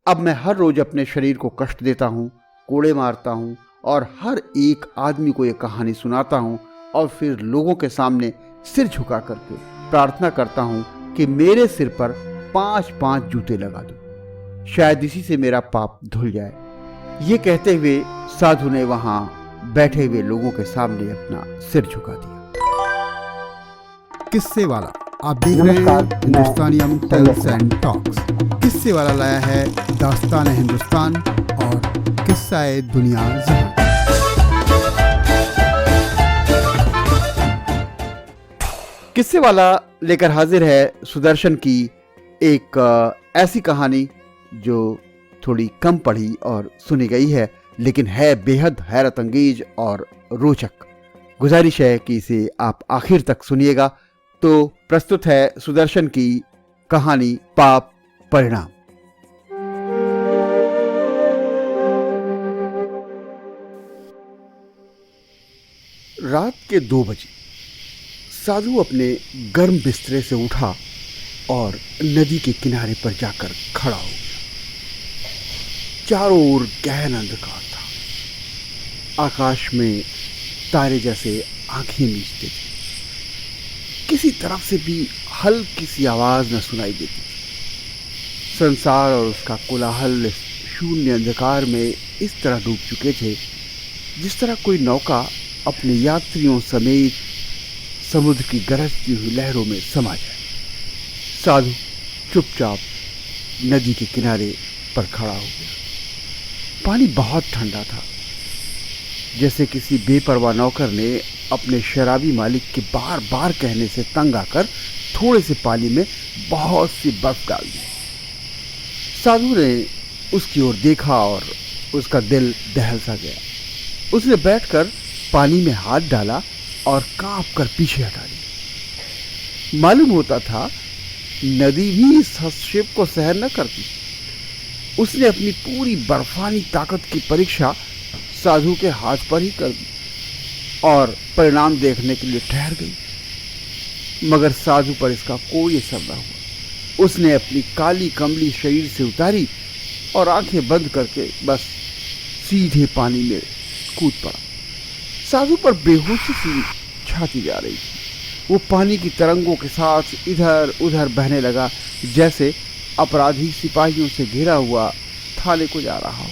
अब मैं हर रोज अपने शरीर को कष्ट देता हूँ, कोड़े मारता हूँ और हर एक आदमी को ये कहानी सुनाता हूँ और फिर लोगों के सामने सिर झुका करके प्रार्थना करता हूँ कि मेरे सिर पर 5-5 जूते लगा दो, शायद इसी से मेरा पाप धुल जाए। ये कहते हुए साधु ने वहां बैठे हुए लोगों के सामने अपना सिर झुका दिया। किस्से वाला, आप देख रहे हैं हिंदुस्तानी टेल्स एंड टॉक्स। किस्से वाला लाया है दास्तान हिंदुस्तान और किस्सा दुनिया जहां। किस्से वाला लेकर हाजिर है सुदर्शन की एक ऐसी कहानी जो थोड़ी कम पढ़ी और सुनी गई है, लेकिन है बेहद हैरत अंगेज और रोचक। गुजारिश है कि इसे आप आखिर तक सुनिएगा। तो प्रस्तुत है सुदर्शन की कहानी पाप परिणाम। रात के 2 बजे साधु अपने गर्म बिस्तरे से उठा और नदी के किनारे पर जाकर खड़ा हो गया। चारों ओर गहन अंधकार था। आकाश में तारे जैसे आंखें मीचते थे। किसी तरफ से भी हल्की सी आवाज न सुनाई देती थी। संसार और उसका कोलाहल शून्य अंधकार में इस तरह डूब चुके थे जिस तरह कोई नौका अपने यात्रियों समेत समुद्र की गरजती हुई लहरों में समा जाए। साधु चुपचाप नदी के किनारे पर खड़ा हो गया। पानी बहुत ठंडा था, जैसे किसी बेपरवाह नौकर ने अपने शराबी मालिक के बार बार कहने से तंग आकर थोड़े से पानी में बहुत सी बर्फ डाल दी। साधु ने उसकी ओर देखा और उसका दिल दहल सा गया। उसने बैठकर पानी में हाथ डाला और कांप कर पीछे हटा लिया। मालूम होता था नदी भी इस हस्तक्षेप को सहन न करती। उसने अपनी पूरी बर्फानी ताकत की परीक्षा साधु के हाथ पर ही कर दी और परिणाम देखने के लिए ठहर गई। मगर साधु पर इसका कोई असर न हुआ। उसने अपनी काली कमली शरीर से उतारी और आंखें बंद करके बस सीधे पानी में कूद पड़ा। साधु पर बेहोशी सी छाती जा रही थी। वो पानी की तरंगों के साथ इधर उधर बहने लगा, जैसे अपराधी सिपाहियों से घिरा हुआ थाने को जा रहा हो।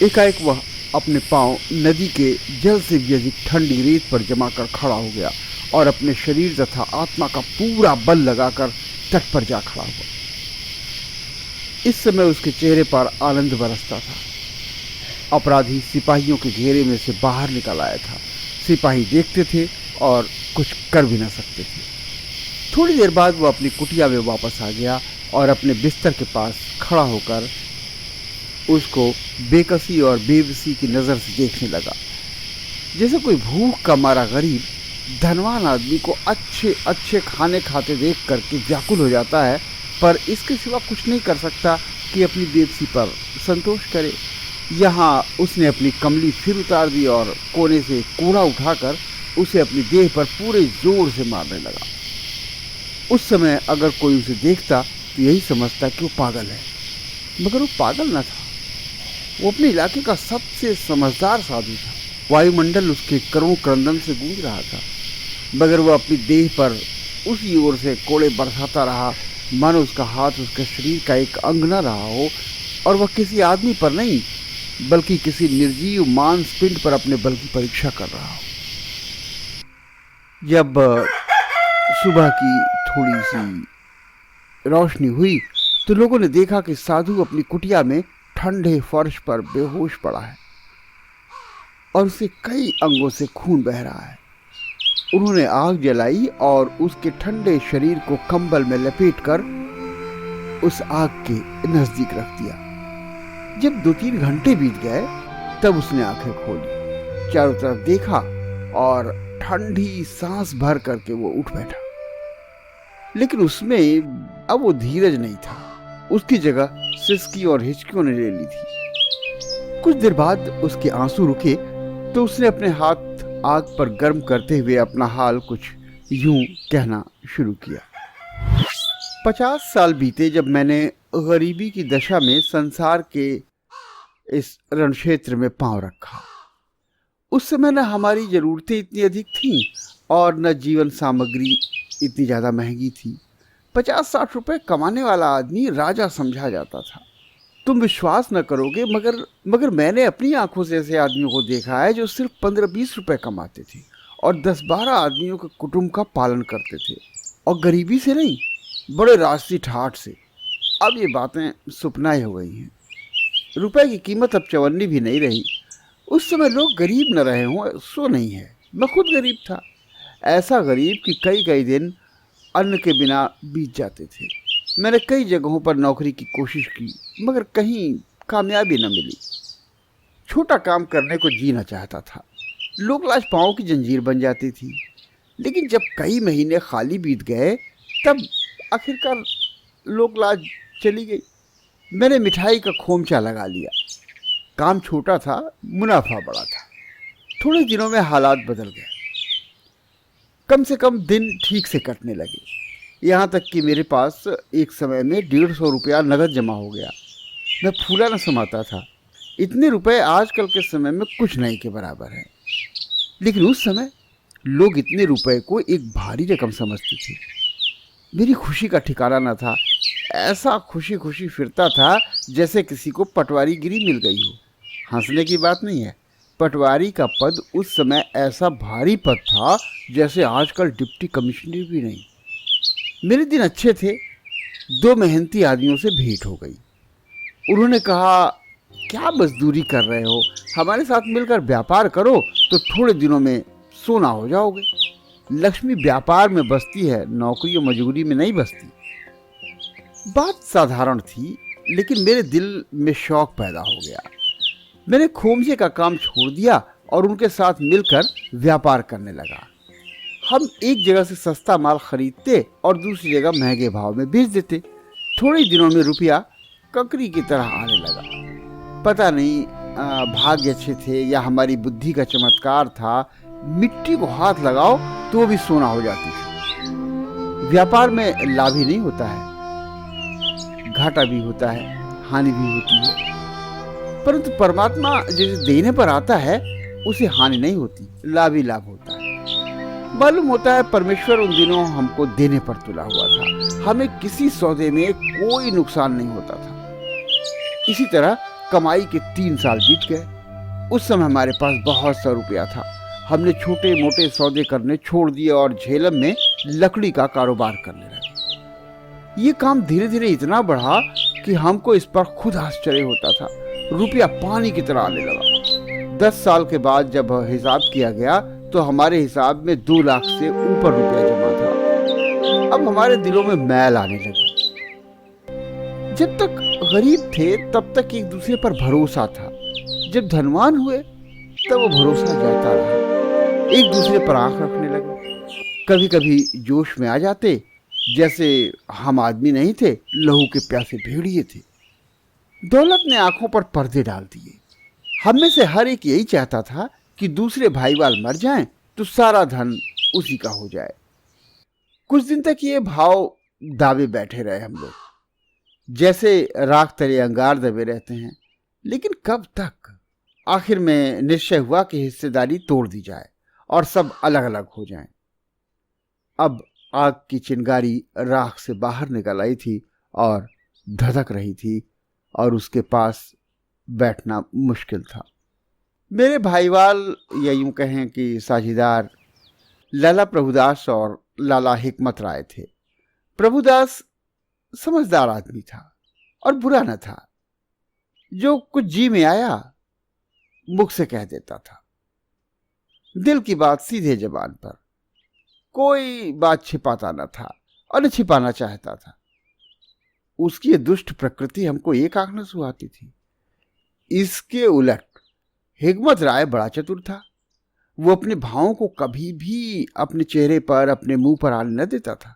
एकाएक वह अपने पांव नदी के जल से भी अधिक ठंडी रेत पर जमा कर खड़ा हो गया और अपने शरीर तथा आत्मा का पूरा बल लगाकर तट पर जा खड़ा हुआ। इस समय उसके चेहरे पर आनंद बरसता था। अपराधी सिपाहियों के घेरे में से बाहर निकल आया था। सिपाही देखते थे और कुछ कर भी न सकते थे। थोड़ी देर बाद वो अपनी कुटिया में वापस आ गया और अपने बिस्तर के पास खड़ा होकर उसको बेकसी और बेबसी की नज़र से देखने लगा, जैसे कोई भूख का मारा गरीब धनवान आदमी को अच्छे अच्छे खाने खाते देख करके व्याकुल हो जाता है, पर इसके सिवा कुछ नहीं कर सकता कि अपनी बेबसी पर संतोष करे। यहाँ उसने अपनी कमली फिर उतार दी और कोने से कूड़ा उठाकर उसे अपनी देह पर पूरे जोर से मारने लगा। उस समय अगर कोई उसे देखता तो यही समझता कि वो पागल है, मगर वो पागल न था। वो अपने इलाके का सबसे समझदार साधु था। वायुमंडल उसके करों क्रंदन से गूंज रहा था, मगर वह अपनी देह पर उसी ओर से कोड़े बरसाता रहा मानो उसका हाथ उसके शरीर का एक अंग न रहा हो और वह किसी आदमी पर नहीं बल्कि किसी निर्जीव मांस पिंड पर अपने बल की परीक्षा कर रहा हो। जब सुबह की थोड़ी सी रोशनी हुई तो लोगों ने देखा कि साधु अपनी कुटिया में ठंडे फर्श पर बेहोश पड़ा है और उसे कई अंगों से खून बह रहा है। उन्होंने आग जलाई और उसके ठंडे शरीर को कंबल में लपेटकर उस आग के नजदीक रख दिया। जब 2-3 घंटे बीत गए तब उसने आंखें खोली, चारों तरफ देखा और ठंडी सांस भर करके वो उठ बैठा। लेकिन उसमें अब वो धीरज नहीं था। उसकी जगह सिसकी और हिचकियों ने ले ली थी। कुछ देर बाद उसके आंसू रुके तो उसने अपने हाथ आग पर गर्म करते हुए अपना हाल कुछ यूं कहना शुरू किया। 50 साल बीते जब मैंने गरीबी की दशा में संसार के इस रणक्षेत्र में पांव रखा। उस समय न हमारी ज़रूरतें इतनी अधिक थीं और न जीवन सामग्री इतनी ज़्यादा महंगी थी। 50-60 रुपए कमाने वाला आदमी राजा समझा जाता था। तुम विश्वास न करोगे मगर मैंने अपनी आंखों से ऐसे आदमियों को देखा है जो सिर्फ 15-20 रुपए कमाते थे और 10-12 आदमियों के कुटुंब का पालन करते थे, और गरीबी से नहीं, बड़े राष्ट्रीय ठाठ से। अब ये बातें सुपना ही हो गई हैं। रुपए की कीमत अब चवन्नी भी नहीं रही। उस समय लोग गरीब न रहे हों सो नहीं है। मैं खुद गरीब था, ऐसा गरीब कि कई कई दिन अन्न के बिना बीत जाते थे। मैंने कई जगहों पर नौकरी की कोशिश की मगर कहीं कामयाबी न मिली। छोटा काम करने को जीना चाहता था। लोक लाज पाँव की जंजीर बन जाती थी। लेकिन जब कई महीने खाली बीत गए तब आखिरकार लोक लाज चली गई। मैंने मिठाई का खोमचा लगा लिया। काम छोटा था, मुनाफा बड़ा था। थोड़े दिनों में हालात बदल गए। कम से कम दिन ठीक से कटने लगे। यहाँ तक कि मेरे पास एक समय में 150 रुपया नगद जमा हो गया। मैं फूला न समाता था। इतने रुपए आजकल के समय में कुछ नहीं के बराबर है, लेकिन उस समय लोग इतने रुपए को एक भारी रकम समझते थे। मेरी खुशी का ठिकाना न था। ऐसा खुशी खुशी फिरता था जैसे किसी को पटवारीगिरी मिल गई हो। हंसने की बात नहीं है, पटवारी का पद उस समय ऐसा भारी पद था जैसे आजकल डिप्टी कमिश्नर भी नहीं। मेरे दिन अच्छे थे। 2 मेहनती आदमियों से भेंट हो गई। उन्होंने कहा, क्या मजदूरी कर रहे हो, हमारे साथ मिलकर व्यापार करो तो थोड़े दिनों में सोना हो जाओगे। लक्ष्मी व्यापार में बसती है, नौकरी और मजदूरी में नहीं बसती। बात साधारण थी लेकिन मेरे दिल में शौक पैदा हो गया। मैंने खोमचे का काम छोड़ दिया और उनके साथ मिलकर व्यापार करने लगा। हम एक जगह से सस्ता माल खरीदते और दूसरी जगह महंगे भाव में बेच देते। थोड़े दिनों में रुपया कंकड़ी की तरह आने लगा। पता नहीं भाग्य अच्छे थे या हमारी बुद्धि का चमत्कार था, मिट्टी को हाथ लगाओ तो भी सोना हो जाती थी। व्यापार में लाभ ही नहीं होता है, घाटा भी होता है, हानि भी होती है, परंतु परमात्मा जैसे देने पर आता है उसे हानि नहीं होती, लाभ ही लाभ होता है। मालूम होता है परमेश्वर उन दिनों हमको देने पर तुला हुआ था। हमें किसी सौदे में कोई नुकसान नहीं होता था। इसी तरह कमाई के 3 साल बीत गए। उस समय हमारे पास बहुत सा रुपया था। हमने छोटे मोटे सौदे करने छोड़ दिए और झेलम में लकड़ी का कारोबार करने लगे। ये काम धीरे धीरे इतना बढ़ा कि हमको इस पर खुद आश्चर्य होता था। रुपया पानी की तरह आने लगा। 10 साल के बाद जब हिसाब किया गया तो हमारे हिसाब में 2 लाख से ऊपर रुपया जमा था। अब हमारे दिलों में मैल आने लगी। जब तक गरीब थे तब तक एक दूसरे पर भरोसा था। जब धनवान हुए तब वो भरोसा जाता रहा। एक दूसरे पर आंख रखने लगे। कभी कभी जोश में आ जाते जैसे हम आदमी नहीं थे, लहू के प्यासे भेड़िए थे। दौलत ने आंखों पर पर्दे डाल दिए। हम में से हर एक यही चाहता था कि दूसरे भाईवाल मर जाएं तो सारा धन उसी का हो जाए। कुछ दिन तक ये भाव दावे बैठे रहे हम लोग, जैसे राख तले अंगार दबे रहते हैं। लेकिन कब तक? आखिर में निश्चय हुआ कि हिस्सेदारी तोड़ दी जाए और सब अलग अलग हो जाएं। अब आग की चिंगारी राख से बाहर निकल आई थी और धधक रही थी और उसके पास बैठना मुश्किल था। मेरे भाईवाल या यूं कहें कि साझीदार लाला प्रभुदास और लाला हिकमत राय थे। प्रभुदास समझदार आदमी था और बुरा न था। जो कुछ जी में आया मुख से कह देता था। दिल की बात सीधे जबान पर, कोई बात छिपाता न था और न छिपाना चाहता था। उसकी दुष्ट प्रकृति हमको एक आंख न सुहाती थी। इसके उलट हिकमत राय बड़ा चतुर था। वो अपने भावों को कभी भी अपने चेहरे पर, अपने मुंह पर आने न देता था।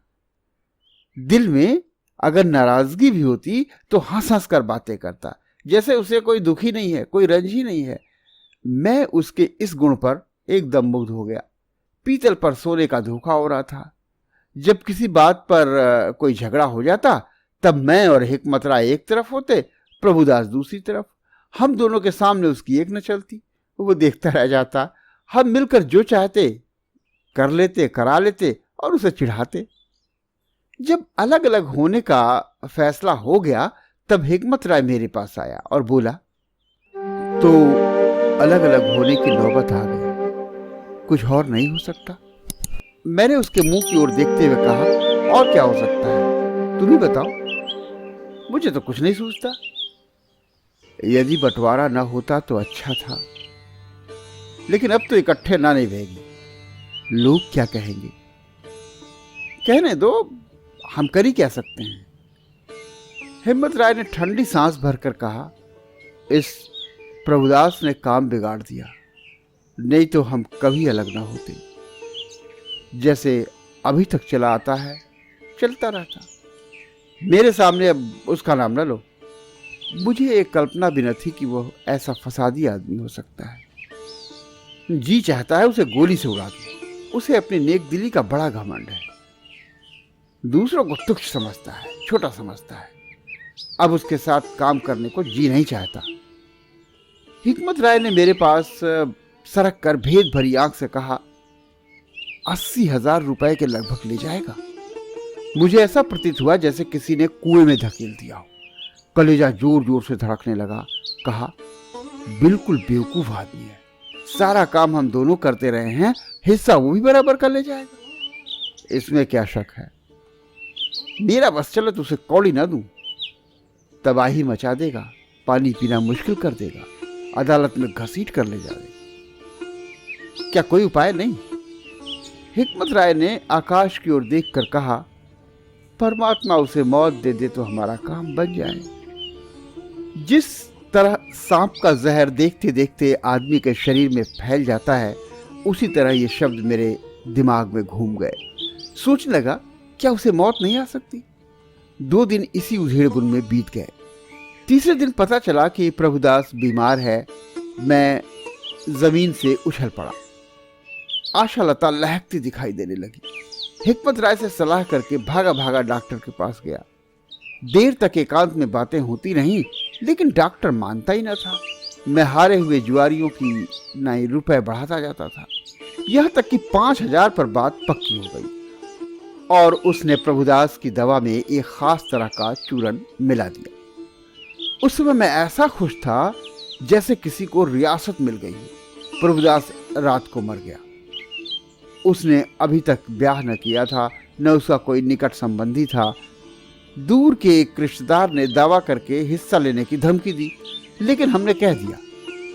दिल में अगर नाराजगी भी होती तो हंस हंस कर बातें करता, जैसे उसे कोई दुख ही नहीं है, कोई रंज ही नहीं है। मैं उसके इस गुण पर एकदम मुग्ध हो गया। पीतल पर सोने का धोखा हो रहा था। जब किसी बात पर कोई झगड़ा हो जाता तब मैं और हिकमत राय एक तरफ होते, प्रभुदास दूसरी तरफ। हम दोनों के सामने उसकी एक न चलती, वो देखता रह जाता। हम मिलकर जो चाहते कर लेते, करा लेते और उसे चिढ़ाते। जब अलग अलग होने का फैसला हो गया तब हिकमत राय मेरे पास आया और बोला, तो अलग अलग होने की नौबत आ गई, कुछ और नहीं हो सकता? मैंने उसके मुंह की ओर देखते हुए कहा, और क्या हो सकता है, तुम ही बताओ, मुझे तो कुछ नहीं सूझता। यदि बंटवारा न होता तो अच्छा था, लेकिन अब तो इकट्ठे ना निभेगी, लोग क्या कहेंगे? कहने दो, हम कर ही क्या सकते हैं। हिम्मत राय ने ठंडी सांस भरकर कहा, इस प्रभुदास ने काम बिगाड़ दिया, नहीं तो हम कभी अलग ना होते। जैसे अभी तक चला आता है चलता रहता। मेरे सामने अब उसका नाम न लो। मुझे एक कल्पना भी न थी कि वह ऐसा फसादी आदमी हो सकता है। जी चाहता है उसे गोली से उड़ा दूं। उसे अपनी नेक दिली का बड़ा घमंड है। दूसरों को तुच्छ समझता है, छोटा समझता है। अब उसके साथ काम करने को जी नहीं चाहता। हिकमत राय ने मेरे पास सरक कर भेद भरी आंख से कहा, 80,000 रुपए के लगभग ले जाएगा। मुझे ऐसा प्रतीत हुआ जैसे किसी ने कुएं में धकेल दिया हो। कलेजा जोर जोर से धड़कने लगा। कहा, बिल्कुल बेवकूफ आदमी है। सारा काम हम दोनों करते रहे हैं, हिस्सा वो भी बराबर कर ले जाएगा। इसमें क्या शक है? मेरा बस चले तो उसे कौड़ी ना दूं, तबाही मचा देगा, पानी पीना मुश्किल कर देगा, अदालत में घसीट कर ले जाएगा। क्या कोई उपाय नहीं? हिकमत राय ने आकाश की ओर देखकर कहा, परमात्मा उसे मौत दे दे तो हमारा काम बन जाए। जिस तरह सांप का जहर देखते देखते आदमी के शरीर में फैल जाता है, उसी तरह ये शब्द मेरे दिमाग में घूम गए। सोचने लगा, क्या उसे मौत नहीं आ सकती? 2 दिन इसी उधेड़-बुन में बीत गए। तीसरे दिन पता चला कि प्रभुदास बीमार है। मैं जमीन से उछल पड़ा। आशालता लहकती दिखाई देने लगी। हिकमत राय से सलाह करके भागा भागा डॉक्टर के पास गया। देर तक एकांत में बातें होती रहीं, लेकिन डॉक्टर मानता ही न था। मैं हारे हुए जुआरियों की नए रुपए बढ़ाता जाता था, यहां तक कि 5,000 पर बात पक्की हो गई और उसने प्रभुदास की दवा में एक खास तरह का चूरन मिला दिया। उस समय मैं ऐसा खुश था जैसे किसी को रियासत मिल गई हो। प्रभुदास रात को मर गया। उसने अभी तक ब्याह न किया था, न उसका कोई निकट संबंधी था। दूर के एक रिश्तेदार ने दावा करके हिस्सा लेने की धमकी दी, लेकिन हमने कह दिया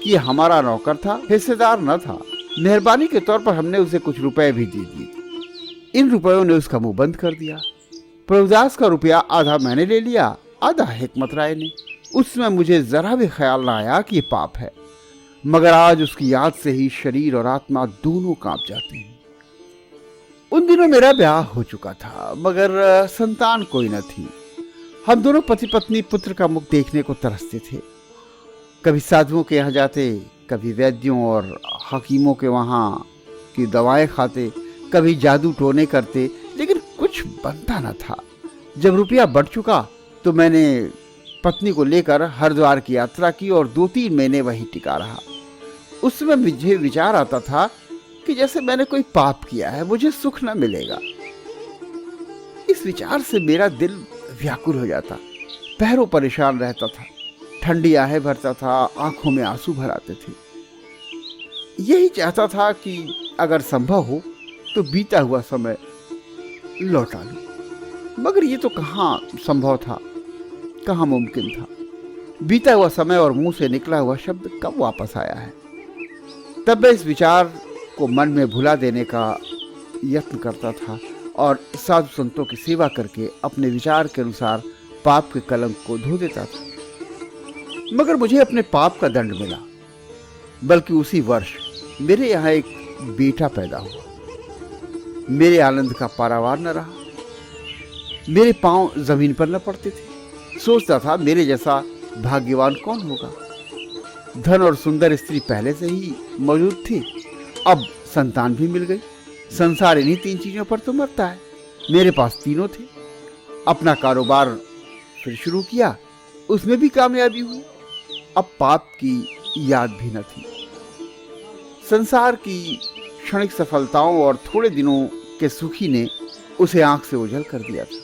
कि हमारा नौकर था, हिस्सेदार न था। मेहरबानी के तौर पर हमने उसे कुछ रुपए भी दे दिए। इन रुपयों ने उसका मुंह बंद कर दिया। प्रभुदास का रुपया आधा मैंने ले लिया, आधा हिकमत राय ने। उसमें मुझे जरा भी ख्याल ना आया कि ये पाप है, मगर आज उसकी याद से ही शरीर और आत्मा दोनों कांप जाते हैं। उन दिनों मेरा ब्याह हो चुका था, मगर संतान कोई न थी। हम दोनों पति पत्नी पुत्र का मुख देखने को तरसते थे। कभी साधुओं के यहाँ जाते, कभी वैद्यों और हकीमों के वहाँ की दवाएं खाते, कभी जादू टोने करते, लेकिन कुछ बनता न था। जब रुपया बढ़ चुका तो मैंने पत्नी को लेकर हरिद्वार की यात्रा की और 2-3 महीने वहीं टिका रहा। उस समय मुझे विचार आता था कि जैसे मैंने कोई पाप किया है, मुझे सुख न मिलेगा। इस विचार से मेरा दिल व्याकुल हो जाता, पैरों परेशान रहता था, ठंडी आहें भरता था, आंखों में आंसू भर आते थे। यही चाहता था कि अगर संभव हो तो बीता हुआ समय लौटा लूं, मगर ये तो कहाँ संभव था, कहाँ मुमकिन था। बीता हुआ समय और मुंह से निकला हुआ शब्द कब वापस आया है? तब मैं इस विचार को मन में भुला देने का यत्न करता था और साधु संतों की सेवा करके अपने विचार के अनुसार पाप के कलंक को धो देता था। मगर मुझे अपने पाप का दंड मिला। बल्कि उसी वर्ष मेरे यहाँ एक बेटा पैदा हुआ। मेरे आनंद का पारावार न रहा। मेरे पांव जमीन पर न पड़ते थे। सोचता था मेरे जैसा भाग्यवान कौन होगा। धन और सुंदर स्त्री पहले से ही मौजूद थी, अब संतान भी मिल गई। संसार इन्हीं 3 चीजों पर तो मरता है। मेरे पास तीनों थे। अपना कारोबार फिर शुरू किया, उसमें भी कामयाबी हुई। अब पाप की याद भी न थी। संसार की क्षणिक सफलताओं और थोड़े दिनों के सुखी ने उसे आंख से ओझल कर दिया था।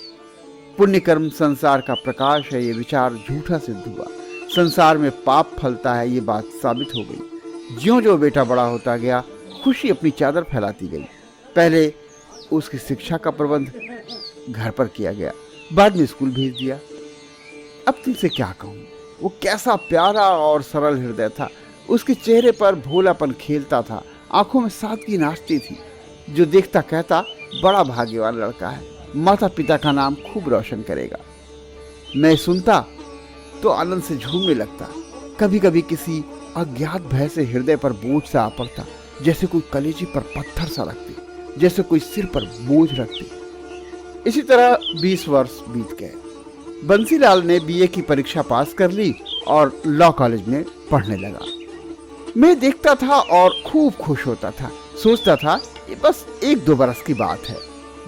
पुण्य कर्म संसार का प्रकाश है, ये विचार झूठा सिद्ध हुआ। संसार में पाप फलता है, ये बात साबित हो गई। ज्यों ज्यों बेटा बड़ा होता गया, खुशी अपनी चादर फैलाती गई। पहले उसकी शिक्षा का प्रबंध घर पर किया गया, बाद में स्कूल भेज दिया। अब तुमसे क्या कहूँ, वो कैसा प्यारा और सरल हृदय था। उसके चेहरे पर भोलापन खेलता था, आंखों में सादगी नाचती थी। जो देखता कहता बड़ा भाग्यवान लड़का है, माता पिता का नाम खूब रोशन करेगा। मैं सुनता तो आनंद से झूमने लगता। कभी कभी किसी अज्ञात भय से हृदय पर बोझ सा आ पड़ता, जैसे कोई कलेजे पर पत्थर सा रखते, जैसे कोई सिर पर बोझ रखते। इसी तरह 20 वर्ष बीत गए। बंसीलाल ने बीए की परीक्षा पास कर ली और लॉ कॉलेज में पढ़ने लगा। मैं देखता था और खूब खुश होता था। सोचता था ये बस 1-2 बरस की बात है,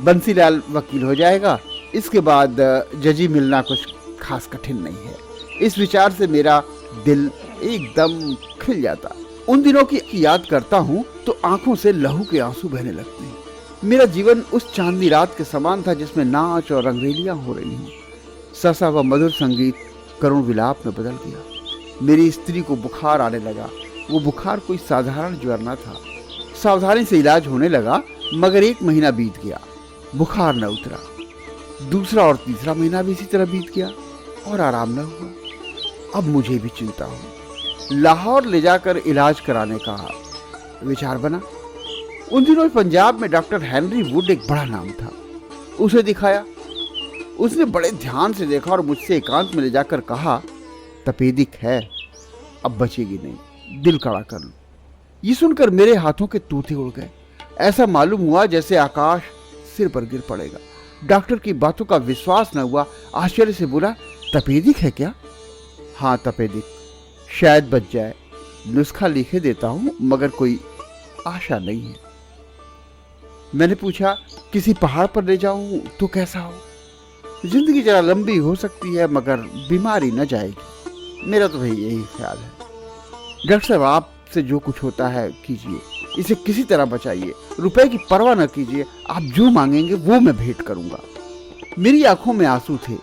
बंसीलाल वकील हो जाएगा, इसके बाद जजी मिलना कुछ खास कठिन नहीं है। इस विचार से मेरा दिल एकदम खिल जाता। उन दिनों की याद करता हूँ तो आंखों से लहू के आंसू बहने लगते हैं। मेरा जीवन उस चांदनी रात के समान था जिसमें नाच और रंगरेलियां हो रही हूँ। ससा व मधुर संगीत करुण विलाप में बदल गया। मेरी स्त्री को बुखार आने लगा। वो बुखार कोई साधारण ज्वर न था। सावधानी से इलाज होने लगा, मगर 1 महीना बीत गया, बुखार न उतरा। दूसरा और तीसरा महीना भी इसी तरह बीत गया और आराम न हुआ। अब मुझे भी चिंता हुई। लाहौर ले जाकर इलाज कराने का विचार बना। उन दिनों पंजाब में डॉक्टर हेनरी वुड एक बड़ा नाम था। उसे दिखाया। उसने बड़े ध्यान से देखा और मुझसे एकांत में ले जाकर कहा, तपेदिक है, अब बचेगी नहीं, दिल कड़ा कर लो। ये सुनकर मेरे हाथों के तूते उड़ गए। ऐसा मालूम हुआ जैसे आकाश सिर पर गिर पड़ेगा। डॉक्टर की बातों का विश्वास न हुआ। आश्चर्य से बोला, तपेदिक है क्या? हाँ तपेदिक, शायद बच जाए। नुस्खा लिखे देता हूं, मगर कोई आशा नहीं है। मैंने पूछा, किसी पहाड़ पर ले जाऊं तो कैसा हो? जिंदगी जरा लंबी हो सकती है, मगर बीमारी न जाएगी। मेरा तो भाई यही ख्याल है। डॉक्टर साहब, आपसे जो कुछ होता है कीजिए, इसे किसी तरह बचाइए, रुपए की परवाह न कीजिए, आप जो मांगेंगे वो मैं भेंट करूंगा। मेरी आंखों में आंसू थे,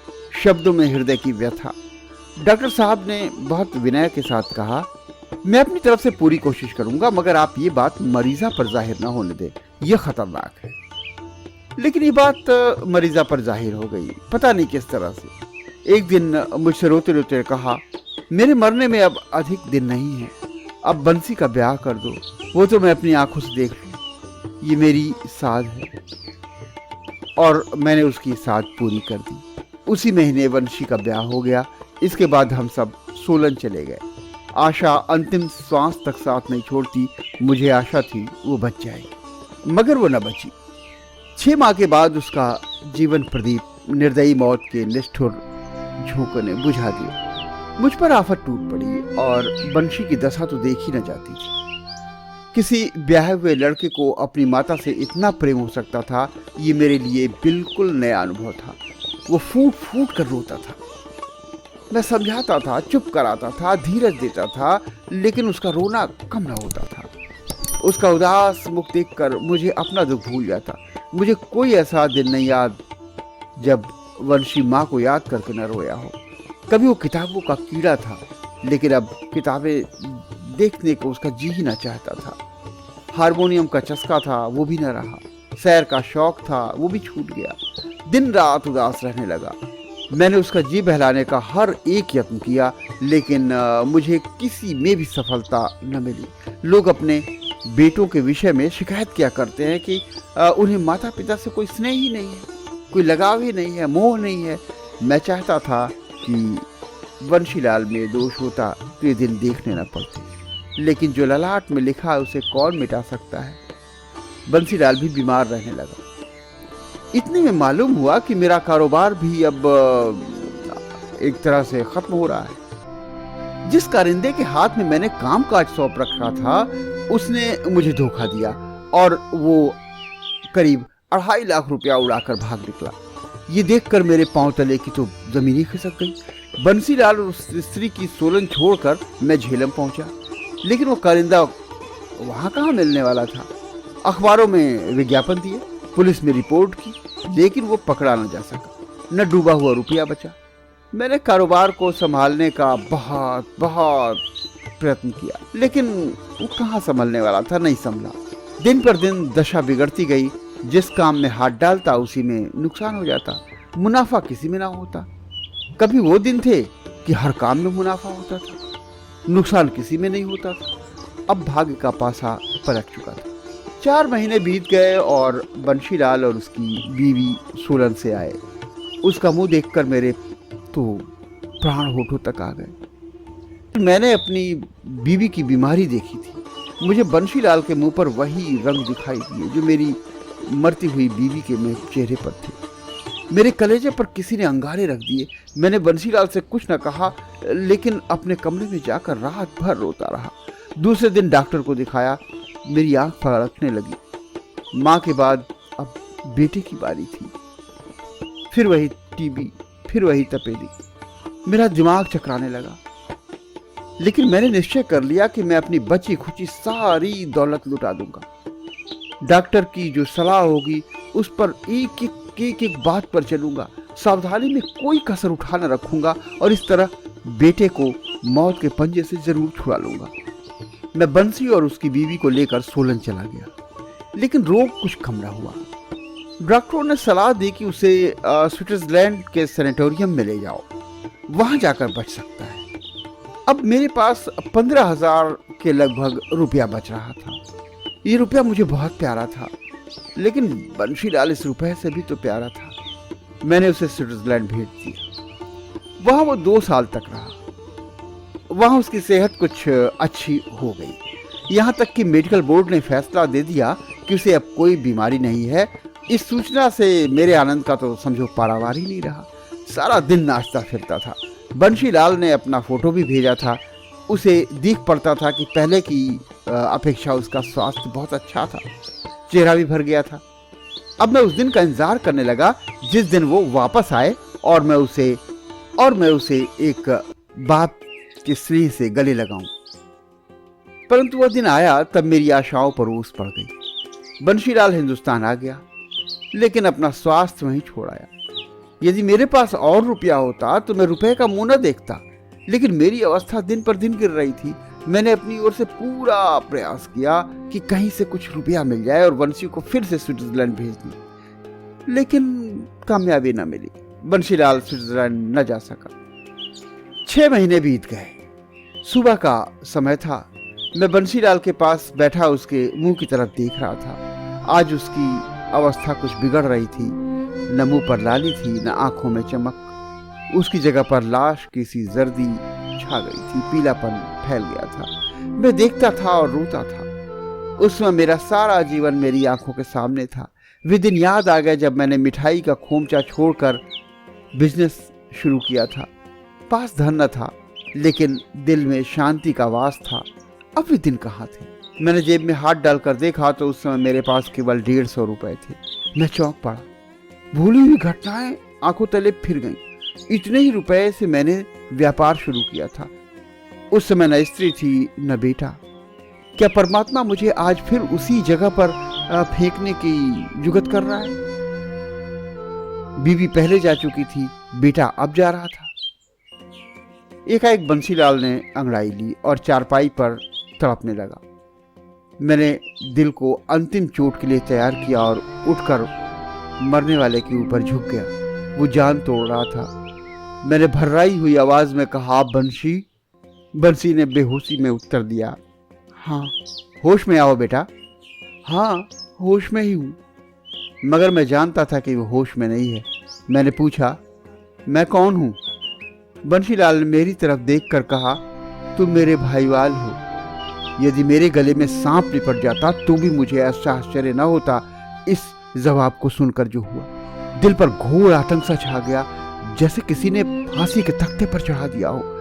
शब्दों में हृदय की व्यथा। डॉक्टर साहब ने बहुत विनय के साथ कहा, मैं अपनी तरफ से पूरी कोशिश करूंगा, मगर आप ये बात मरीजा पर जाहिर न होने दें, यह खतरनाक है। लेकिन ये बात मरीजा पर जाहिर हो गई, पता नहीं किस तरह से। एक दिन मुझसे रोते रोते कहा, मेरे मरने में अब अधिक दिन नहीं है, अब बंसी का ब्याह कर दो, वो तो मैं अपनी आंखों से देख लूं। ये मेरी साध है। और मैंने उसकी साध पूरी कर दी। उसी महीने वंशी का ब्याह हो गया। इसके बाद हम सब सोलन चले गए। आशा अंतिम श्वास तक साथ नहीं छोड़ती। मुझे आशा थी वो बच जाएगी, मगर वो न बची। 6 माह के बाद उसका जीवन प्रदीप निर्दयी मौत के निष्ठुर झोंकों ने बुझा दिया। मुझ पर आफत टूट पड़ी और बंशी की दशा तो देखी न जाती थी। किसी ब्याहे हुए लड़के को अपनी माता से इतना प्रेम हो सकता था, ये मेरे लिए बिल्कुल नया अनुभव था। वो फूट फूट कर रोता था। मैं समझाता था, चुप कराता था, धीरज देता था, लेकिन उसका रोना कम न होता था। उसका उदास मुख देखकर मुझे अपना दुख भूल जाता। मुझे कोई ऐसा दिन नहीं याद जब वंशी माँ को याद करके न रोया हो। कभी वो किताबों का कीड़ा था, लेकिन अब किताबें देखने को उसका जी ही न चाहता था। हारमोनियम का चस्का था, वो भी न रहा। सैर का शौक था, वो भी छूट गया। दिन रात उदास रहने लगा। मैंने उसका जी बहलाने का हर एक यत्न किया, लेकिन मुझे किसी में भी सफलता न मिली। लोग अपने बेटों के विषय में शिकायत किया करते हैं कि उन्हें माता पिता से कोई स्नेह ही नहीं है, कोई लगाव ही नहीं है, मोह नहीं है। मैं चाहता था कि वंशीलाल में दोष होता तो ये दिन देखने न पड़ते, लेकिन जो ललाट में लिखा है उसे कौन मिटा सकता है। बंसीलाल भी बीमार रहने लगा। इतने में मालूम हुआ कि मेरा कारोबार भी अब एक तरह से खत्म हो रहा है। जिस कारिंदे के हाथ में मैंने कामकाज सौंप रखा था, उसने मुझे धोखा दिया और वो करीब 2.5 लाख रुपया उड़ाकर भाग निकला। ये देखकर मेरे पांव तले की तो जमीन ही खिसक गई। बंसीलाल और उस स्त्री की सोलन छोड़कर मैं झेलम पहुंचा, लेकिन वो कारिंदा वहां कहाँ मिलने वाला था। अखबारों में विज्ञापन दिए, पुलिस में रिपोर्ट की, लेकिन वो पकड़ा न जा सका, न डूबा हुआ रुपया बचा। मैंने कारोबार को संभालने का बहुत बहुत प्रयत्न किया, लेकिन वो कहाँ संभलने वाला था, नहीं संभला। दिन पर दिन दशा बिगड़ती गई। जिस काम में हाथ डालता उसी में नुकसान हो जाता, मुनाफा किसी में ना होता। कभी वो दिन थे कि हर काम में मुनाफा होता था, नुकसान किसी में नहीं होता था। अब भाग्य का पासा पलट चुका था। 4 महीने बीत गए और बंशीलाल और उसकी बीवी सोलन से आए। उसका मुंह देखकर मेरे तो प्राण होठों तक आ गए। मैंने अपनी बीवी की बीमारी देखी थी। मुझे बंशीलाल के मुंह पर वही रंग दिखाई दिए जो मेरी मरती हुई बीवी के चेहरे पर थे। मेरे कलेजे पर किसी ने अंगारे रख दिए। मैंने बंशीलाल से कुछ न कहा, लेकिन अपने कमरे में जाकर रात भर रोता रहा। दूसरे दिन डॉक्टर को दिखाया। मेरी आंख फड़कने लगी। माँ के बाद अब बेटे की बारी थी। फिर वही टीबी, फिर वही तपेदी। मेरा दिमाग चकराने लगा, लेकिन मैंने निश्चय कर लिया कि मैं अपनी बची खुची सारी दौलत लुटा दूंगा। डॉक्टर की जो सलाह होगी उस पर एक बात पर चलूंगा। सावधानी में कोई कसर उठा न रखूंगा और इस तरह बेटे को मौत के पंजे से जरूर छुड़ा लूंगा। मैं बंसी और उसकी बीवी को लेकर सोलन चला गया, लेकिन रोग कुछ कम न हुआ। डॉक्टरों ने सलाह दी कि उसे स्विट्जरलैंड के सैनिटोरियम में ले जाओ, वहां जाकर बच सकता है। अब मेरे पास 15,000 के लगभग रुपया बच रहा था। ये रुपया मुझे बहुत प्यारा था, लेकिन बंशीलाल इस रुपये से भी तो प्यारा था। मैंने उसे स्विट्जरलैंड भेज दिया। वहां वो 2 साल तक रहा। वहां उसकी सेहत कुछ अच्छी हो गई। यहाँ तक कि मेडिकल बोर्ड ने फैसला दे दिया कि उसे अब कोई बीमारी नहीं है। इस सूचना से मेरे आनंद का तो समझो पारावार ही नहीं रहा। सारा दिन नाचता फिरता था। बंशीलाल ने अपना फोटो भी भेजा था। उसे दिख पड़ता था कि पहले की अपेक्षा उसका स्वास्थ्य बहुत अच्छा था। चेहरा भी भर गया था। अब मैं उस दिन का इंतजार करने लगा जिस दिन वो वापस आए और मैं उसे एक बाप के स्नेह से गले लगाऊं। परंतु वह दिन आया तब मेरी आशाओं पर ओस पड़ गई। बंशीलाल हिंदुस्तान आ गया, लेकिन अपना स्वास्थ्य वहीं छोड़ आया। यदि मेरे पास और रुपया होता तो मैं रुपए का मुंह न देखता, लेकिन मेरी अवस्था दिन पर दिन गिर रही थी। मैंने अपनी ओर से पूरा प्रयास किया कि कहीं से कुछ रुपया मिल जाए और बंसी को फिर से स्विट्जरलैंड भेज दूं, लेकिन कामयाबी न मिली। बंशीलाल स्विट्जरलैंड न जा सका। 6 महीने बीत गए। सुबह का समय था। मैं बंशीलाल के पास बैठा उसके मुंह की तरफ देख रहा था। आज उसकी अवस्था कुछ बिगड़ रही थी। न मुंह पर लाली थी, न आंखों में चमक। उसकी जगह पर लाश की सी जर्दी छा गई थी, पीलापन फैल गया था। मैं देखता था और रोता था। उस समय मेरा सारा जीवन मेरी आंखों के सामने था। वे दिन याद आ गए जब मैंने मिठाई का खोमचा छोड़कर बिजनेस शुरू किया था। पास धन न था, लेकिन दिल में शांति का वास था। अब वे दिन कहाँ थे? मैंने जेब में हाथ डालकर देखा तो उस समय मेरे पास केवल 150 रुपए थे। मैं चौंक पड़ा। भूली हुई घटनाएं आंखों तले फिर गईं। इतने ही रुपए से मैंने व्यापार शुरू किया था। उस समय न स्त्री थी न बेटा। क्या परमात्मा मुझे आज फिर उसी जगह पर फेंकने की जुगत कर रहा है? बीवी पहले जा चुकी थी, बेटा अब जा रहा था। एकाएक बंशीलाल ने अंगड़ाई ली और चारपाई पर तड़पने लगा। मैंने दिल को अंतिम चोट के लिए तैयार किया और उठकर मरने वाले के ऊपर झुक गया। वो जान तोड़ रहा था। मैंने भर्राई हुई आवाज में कहा, बंशी। बंसी ने बेहोशी में उत्तर दिया, हाँ। होश में आओ बेटा। हाँ, होश में ही हूं। मगर मैं जानता था कि वो होश में नहीं है। मैंने पूछा, मैं कौन हूं? बंशीलाल ने मेरी तरफ देखकर कहा, तुम मेरे भाईवाल हो। यदि मेरे गले में सांप लिपट जाता तो भी मुझे ऐसा आश्चर्य न होता इस जवाब को सुनकर जो हुआ। दिल पर घोर आतंक सा छा गया, जैसे किसी ने फांसी के तख्ते पर चढ़ा दिया हो।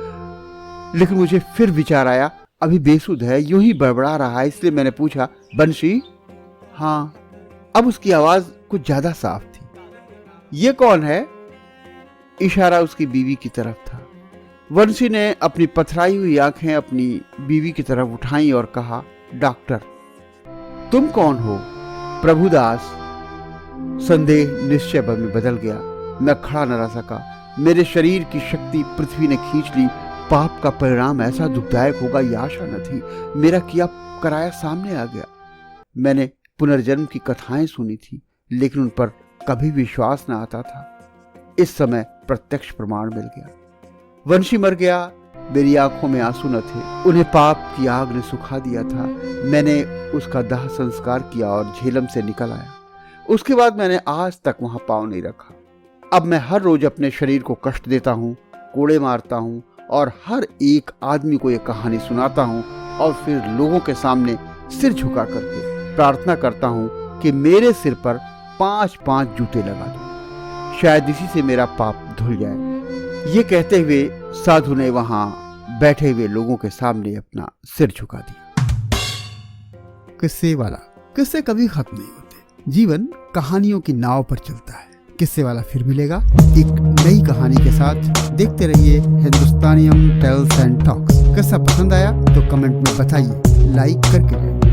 लेकिन मुझे फिर विचार आया, अभी बेसुध है, यूं ही बड़बड़ा रहा है, इसलिए मैंने पूछा, बंशी? हाँ। अब उसकी आवाज कुछ ज्यादा साफ थी। ये कौन है? इशारा उसकी बीवी की तरफ था। वंशी ने अपनी पथराई हुई आंखें अपनी बीवी की तरफ उठाई और कहा, डॉक्टर। तुम कौन हो? प्रभुदास। संदेह निश्चय में बदल गया। मैं खड़ा न रह सका। मेरे शरीर की शक्ति पृथ्वी ने खींच ली। पाप का परिणाम ऐसा दुखदायक होगा यह आशा न थी। मेरा किया कराया सामने आ गया। मैंने पुनर्जन्म की कथाएं सुनी थी, लेकिन उन पर कभी विश्वास न आता था। इस समय प्रत्यक्ष प्रमाण मिल गया। वंशी मर गया। मेरी आंखों में आंसू न थे। उन्हें पाप की आग ने सुखा दिया था। मैंने उसका दाह संस्कार किया और झेलम से निकल आया। उसके बाद मैंने आज तक वहां पांव नहीं रखा। अब मैं हर रोज अपने शरीर को कष्ट देता हूँ, कोड़े मारता हूँ और हर एक आदमी को यह कहानी सुनाता हूँ और फिर लोगों के सामने सिर झुका करके प्रार्थना करता हूँ कि मेरे सिर पर 5-5 जूते लगा दो, शायद इसी से मेरा पाप धुल जाए। ये कहते हुए साधु ने वहां बैठे हुए लोगों के सामने अपना सिर झुका दिया। किस्से वाला। किस्से कभी खत्म नहीं होते। जीवन कहानियों की नाव पर चलता है। किस्से वाला फिर मिलेगा एक नई कहानी के साथ। देखते रहिए हिंदुस्तानियम टेल्स एंड टॉक्स। किस्सा पसंद आया तो कमेंट में बताइए, लाइक करके।